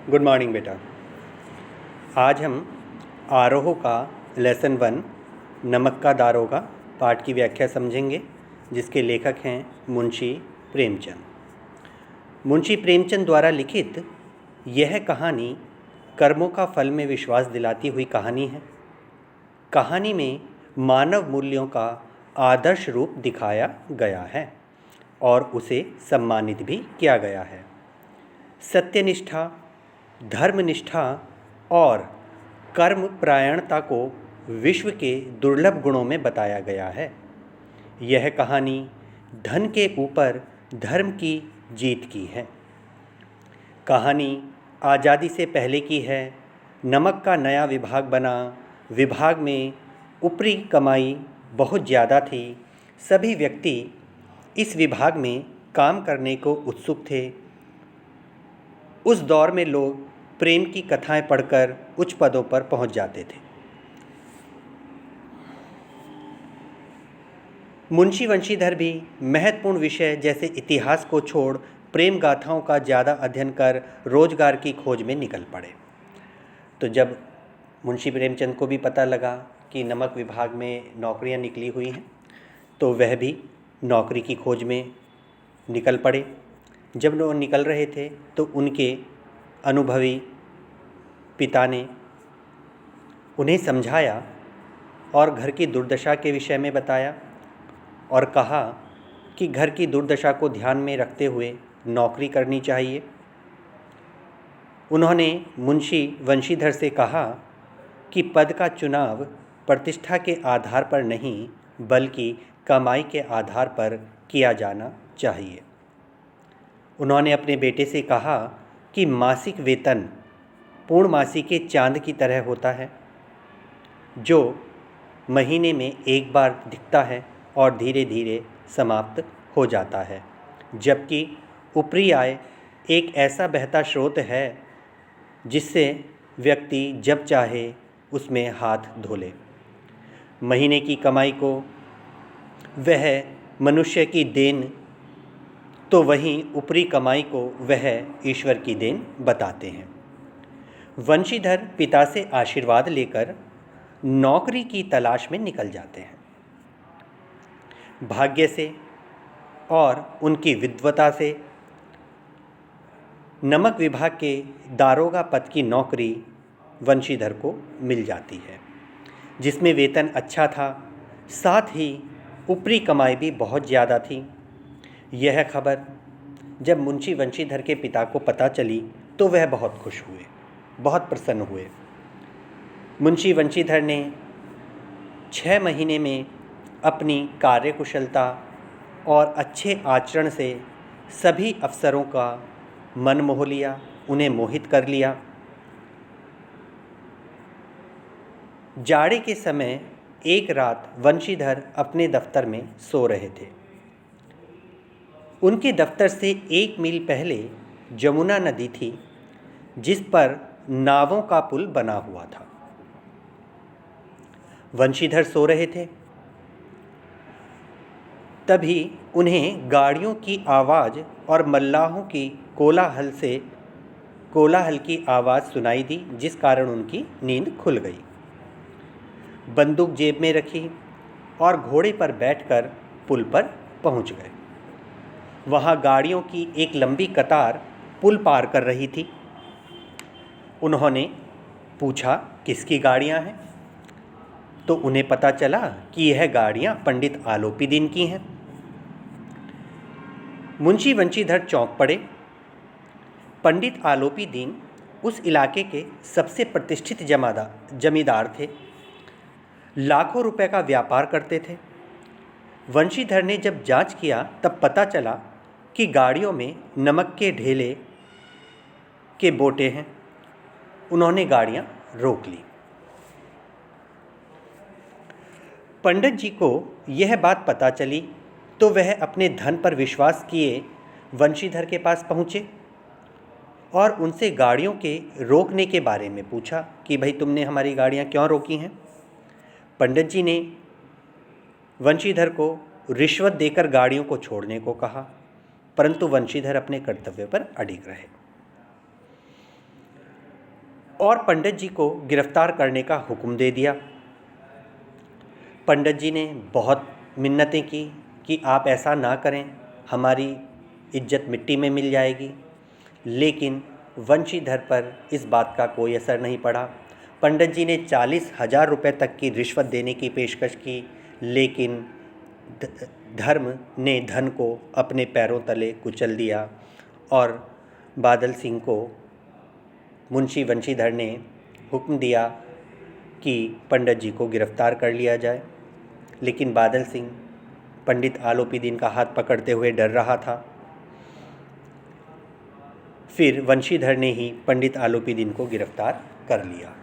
Good morning बेटा। आज हम आरोह का लेसन 1 नमक का दारोगा पाठ की व्याख्या समझेंगे, जिसके लेखक हैं मुंशी प्रेमचंद। मुंशी प्रेमचंद द्वारा लिखित यह कहानी कर्मों का फल में विश्वास दिलाती हुई कहानी है। कहानी में मानव मूल्यों का आदर्श रूप दिखाया गया है और उसे सम्मानित भी किया गया है। सत्यनिष्ठा, धर्मनिष्ठा और कर्मपरायणता को विश्व के दुर्लभ गुणों में बताया गया है। यह कहानी धन के ऊपर धर्म की जीत की है। कहानी आज़ादी से पहले की है। नमक का नया विभाग बना। विभाग में ऊपरी कमाई बहुत ज़्यादा थी। सभी व्यक्ति इस विभाग में काम करने को उत्सुक थे। उस दौर में लोग प्रेम की कथाएं पढ़कर उच्च पदों पर पहुंच जाते थे। मुंशी वंशीधर भी महत्वपूर्ण विषय जैसे इतिहास को छोड़ प्रेम गाथाओं का ज़्यादा अध्ययन कर रोजगार की खोज में निकल पड़े। तो जब मुंशी प्रेमचंद को भी पता लगा कि नमक विभाग में नौकरियां निकली हुई हैं, तो वह भी नौकरी की खोज में निकल पड़े। जब वो निकल रहे थे तो उनके अनुभवी पिता ने उन्हें समझाया और घर की दुर्दशा के विषय में बताया और कहा कि घर की दुर्दशा को ध्यान में रखते हुए नौकरी करनी चाहिए। उन्होंने मुंशी वंशीधर से कहा कि पद का चुनाव प्रतिष्ठा के आधार पर नहीं बल्कि कमाई के आधार पर किया जाना चाहिए। उन्होंने अपने बेटे से कहा कि मासिक वेतन पूर्णमासी के चांद की तरह होता है, जो महीने में एक बार दिखता है और धीरे धीरे समाप्त हो जाता है, जबकि ऊपरी आय एक ऐसा बहता स्रोत है जिससे व्यक्ति जब चाहे उसमें हाथ धो ले। महीने की कमाई को वह मनुष्य की देन तो वहीं ऊपरी कमाई को वह ईश्वर की देन बताते हैं। वंशीधर पिता से आशीर्वाद लेकर नौकरी की तलाश में निकल जाते हैं। भाग्य से और उनकी विद्वता से नमक विभाग के दारोगा पद की नौकरी वंशीधर को मिल जाती है, जिसमें वेतन अच्छा था, साथ ही ऊपरी कमाई भी बहुत ज़्यादा थी। यह खबर जब मुंशी वंशीधर के पिता को पता चली तो वह बहुत खुश हुए, बहुत प्रसन्न हुए। मुंशी वंशीधर ने 6 महीने में अपनी कार्यकुशलता और अच्छे आचरण से सभी अफसरों का मन मोह लिया, उन्हें मोहित कर लिया। जाड़े के समय एक रात वंशीधर अपने दफ्तर में सो रहे थे। उनके दफ्तर से 1 मील पहले जमुना नदी थी, जिस पर नावों का पुल बना हुआ था। वंशीधर सो रहे थे, तभी उन्हें गाड़ियों की आवाज़ और मल्लाहों की कोलाहल की आवाज़ सुनाई दी, जिस कारण उनकी नींद खुल गई। बंदूक जेब में रखी और घोड़े पर बैठकर पुल पर पहुंच गए। वहाँ गाड़ियों की एक लंबी कतार पुल पार कर रही थी। उन्होंने पूछा, किसकी गाड़ियाँ हैं? तो उन्हें पता चला कि यह गाड़ियाँ पंडित आलोपी दीन की हैं। मुंशी वंशीधर चौंक पड़े। पंडित आलोपी दीन उस इलाके के सबसे प्रतिष्ठित जमींदार थे। लाखों रुपए का व्यापार करते थे। वंशीधर ने जब जांच किया तब पता चला कि गाड़ियों में नमक के ढेले के बोटे हैं। उन्होंने गाड़ियां रोक ली। पंडित जी को यह बात पता चली तो वह अपने धन पर विश्वास किए वंशीधर के पास पहुँचे और उनसे गाड़ियों के रोकने के बारे में पूछा कि भाई तुमने हमारी गाड़ियां क्यों रोकी हैं। पंडित जी ने वंशीधर को रिश्वत देकर गाड़ियों को छोड़ने को कहा, परंतु वंशीधर अपने कर्तव्य पर अडिग रहे। और पंडित जी को गिरफ्तार करने का हुक्म दे दिया। पंडित जी ने बहुत मिन्नतें की कि आप ऐसा ना करें, हमारी इज्जत मिट्टी में मिल जाएगी, लेकिन वंशीधर पर इस बात का कोई असर नहीं पड़ा। पंडित जी ने 40,000 रुपये तक की रिश्वत देने की पेशकश की, लेकिन धर्म ने धन को अपने पैरों तले कुचल दिया और बादल सिंह को मुंशी वंशीधर ने हुक्म दिया कि पंडित जी को गिरफ्तार कर लिया जाए। लेकिन बादल सिंह पंडित आलोपीदीन का हाथ पकड़ते हुए डर रहा था। फिर वंशीधर ने ही पंडित आलोपीदीन को गिरफ्तार कर लिया।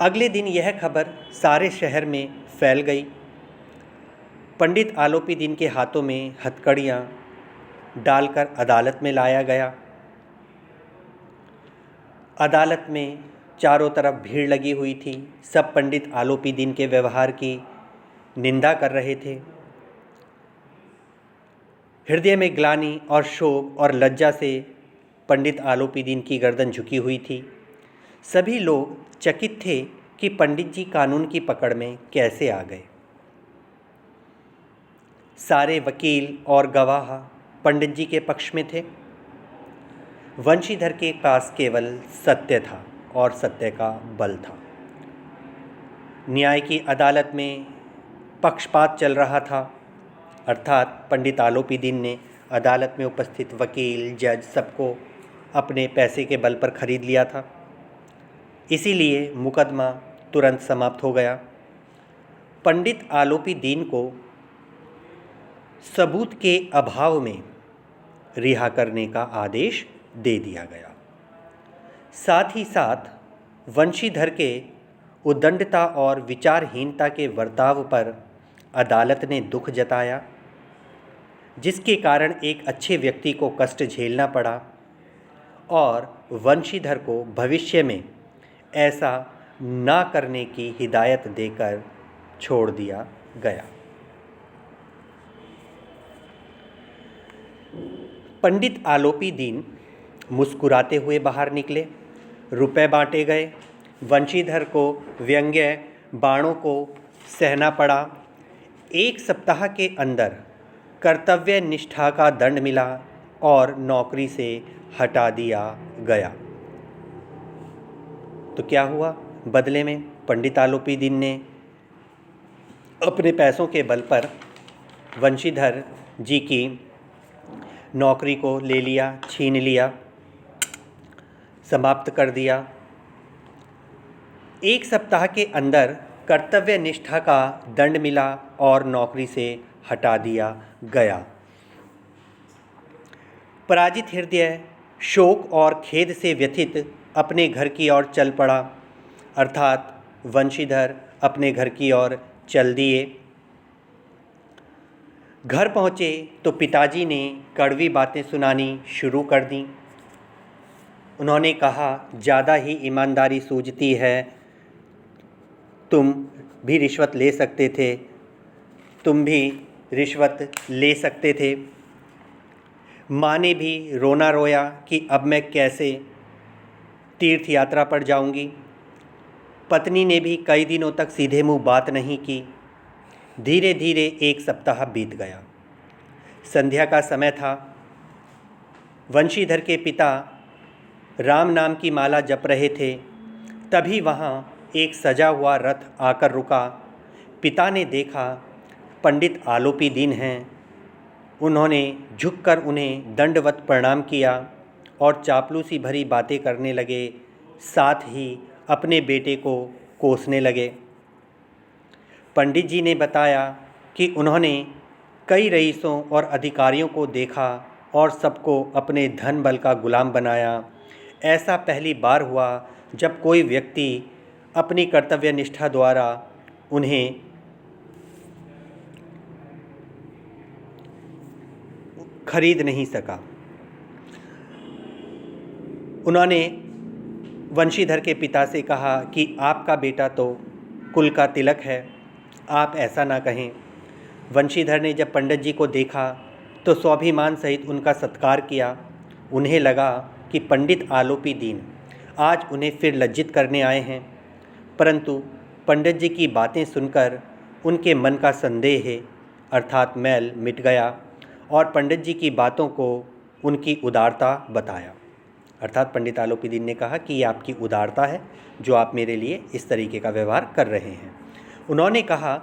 अगले दिन यह खबर सारे शहर में फैल गई। पंडित आलोपीदीन के हाथों में हथकड़ियाँ डालकर अदालत में लाया गया। अदालत में चारों तरफ भीड़ लगी हुई थी। सब पंडित आलोपीदीन के व्यवहार की निंदा कर रहे थे। हृदय में ग्लानि और शोक और लज्जा से पंडित आलोपीदीन की गर्दन झुकी हुई थी। सभी लोग चकित थे कि पंडित जी कानून की पकड़ में कैसे आ गए। सारे वकील और गवाह पंडित जी के पक्ष में थे। वंशीधर के पास केवल सत्य था और सत्य का बल था। न्याय की अदालत में पक्षपात चल रहा था, अर्थात पंडित आलोपीदीन ने अदालत में उपस्थित वकील, जज सबको अपने पैसे के बल पर खरीद लिया था। इसीलिए मुकदमा तुरंत समाप्त हो गया। पंडित आलोपीदीन को सबूत के अभाव में रिहा करने का आदेश दे दिया गया। साथ ही साथ वंशीधर के उद्दंडता और विचारहीनता के बर्ताव पर अदालत ने दुख जताया, जिसके कारण एक अच्छे व्यक्ति को कष्ट झेलना पड़ा और वंशीधर को भविष्य में ऐसा ना करने की हिदायत देकर छोड़ दिया गया। पंडित आलोपीदीन मुस्कुराते हुए बाहर निकले। रुपए बांटे गए। वंशीधर को व्यंग्य बाणों को सहना पड़ा। 1 सप्ताह के अंदर कर्तव्य निष्ठा का दंड मिला और नौकरी से हटा दिया गया। तो क्या हुआ? बदले में पंडित आलोपीदीन ने अपने पैसों के बल पर वंशीधर जी की नौकरी को ले लिया, छीन लिया, समाप्त कर दिया। 1 सप्ताह के अंदर कर्तव्य निष्ठा का दंड मिला और नौकरी से हटा दिया गया। पराजित हृदय शोक और खेद से व्यथित अपने घर की ओर चल पड़ा, अर्थात वंशीधर अपने घर की ओर चल दिए। घर पहुँचे तो पिताजी ने कड़वी बातें सुनानी शुरू कर दी। उन्होंने कहा, ज़्यादा ही ईमानदारी सूझती है, तुम भी रिश्वत ले सकते थे, तुम भी रिश्वत ले सकते थे। माँ ने भी रोना रोया कि अब मैं कैसे तीर्थ यात्रा पर जाऊंगी। पत्नी ने भी कई दिनों तक सीधे मुंह बात नहीं की। धीरे धीरे 1 सप्ताह बीत गया। संध्या का समय था। वंशीधर के पिता राम नाम की माला जप रहे थे। तभी वहाँ एक सजा हुआ रथ आकर रुका। पिता ने देखा पंडित आलोपीदीन हैं। उन्होंने झुककर उन्हें दंडवत प्रणाम किया और चापलूसी भरी बातें करने लगे, साथ ही अपने बेटे को कोसने लगे। पंडित जी ने बताया कि उन्होंने कई रईसों और अधिकारियों को देखा और सबको अपने धन बल का गुलाम बनाया। ऐसा पहली बार हुआ जब कोई व्यक्ति अपनी कर्तव्य निष्ठा द्वारा उन्हें खरीद नहीं सका। उन्होंने वंशीधर के पिता से कहा कि आपका बेटा तो कुल का तिलक है, आप ऐसा ना कहें। वंशीधर ने जब पंडित जी को देखा तो स्वाभिमान सहित उनका सत्कार किया। उन्हें लगा कि पंडित आलोपी दीन आज उन्हें फिर लज्जित करने आए हैं, परंतु पंडित जी की बातें सुनकर उनके मन का संदेह अर्थात मैल मिट गया और पंडित जी की बातों को उनकी उदारता बताया। अर्थात पंडित आलोपी दीन ने कहा कि ये आपकी उदारता है जो आप मेरे लिए इस तरीके का व्यवहार कर रहे हैं। उन्होंने कहा,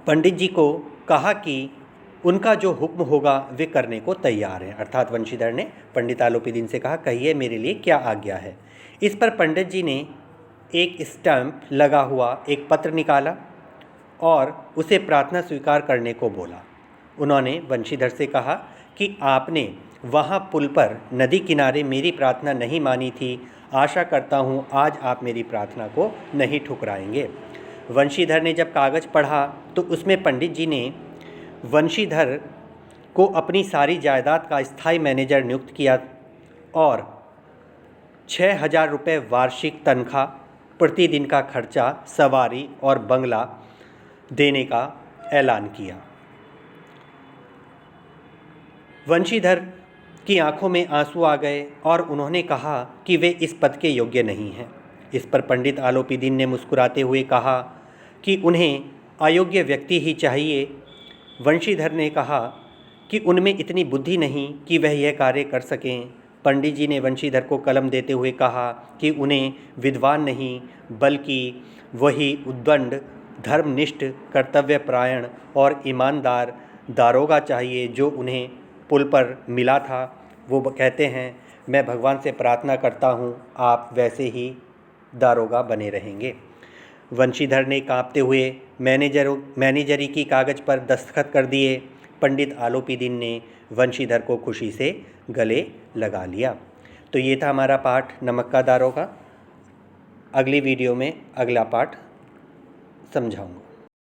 पंडित जी को कहा कि उनका जो हुक्म होगा वे करने को तैयार हैं। अर्थात वंशीधर ने पंडित आलोपी दीन से कहा, कहिए मेरे लिए क्या आज्ञा है। इस पर पंडित जी ने एक स्टैम्प लगा हुआ एक पत्र निकाला और उसे प्रार्थना स्वीकार करने को बोला। उन्होंने वंशीधर से कहा कि आपने वहाँ पुल पर नदी किनारे मेरी प्रार्थना नहीं मानी थी, आशा करता हूँ आज आप मेरी प्रार्थना को नहीं ठुकराएंगे। वंशीधर ने जब कागज़ पढ़ा तो उसमें पंडित जी ने वंशीधर को अपनी सारी जायदाद का स्थायी मैनेजर नियुक्त किया और 6,000 रुपये वार्षिक तनख्वाह, प्रतिदिन का खर्चा, सवारी और बंगला देने का ऐलान किया। वंशीधर की आंखों में आंसू आ गए और उन्होंने कहा कि वे इस पद के योग्य नहीं हैं। इस पर पंडित आलोपी दीन ने मुस्कुराते हुए कहा कि उन्हें अयोग्य व्यक्ति ही चाहिए। वंशीधर ने कहा कि उनमें इतनी बुद्धि नहीं कि वह यह कार्य कर सकें। पंडित जी ने वंशीधर को कलम देते हुए कहा कि उन्हें विद्वान नहीं बल्कि वही उद्दंड, धर्मनिष्ठ, कर्तव्यपरायण और ईमानदार दारोगा चाहिए जो उन्हें पुल पर मिला था। वो कहते हैं, मैं भगवान से प्रार्थना करता हूँ आप वैसे ही दारोगा बने रहेंगे। वंशीधर ने कांपते हुए मैनेजरी की कागज़ पर दस्तखत कर दिए। पंडित आलोपी दीन ने वंशीधर को खुशी से गले लगा लिया। तो ये था हमारा पाठ नमक का दारोगा। अगली वीडियो में अगला पाठ समझाऊंगा।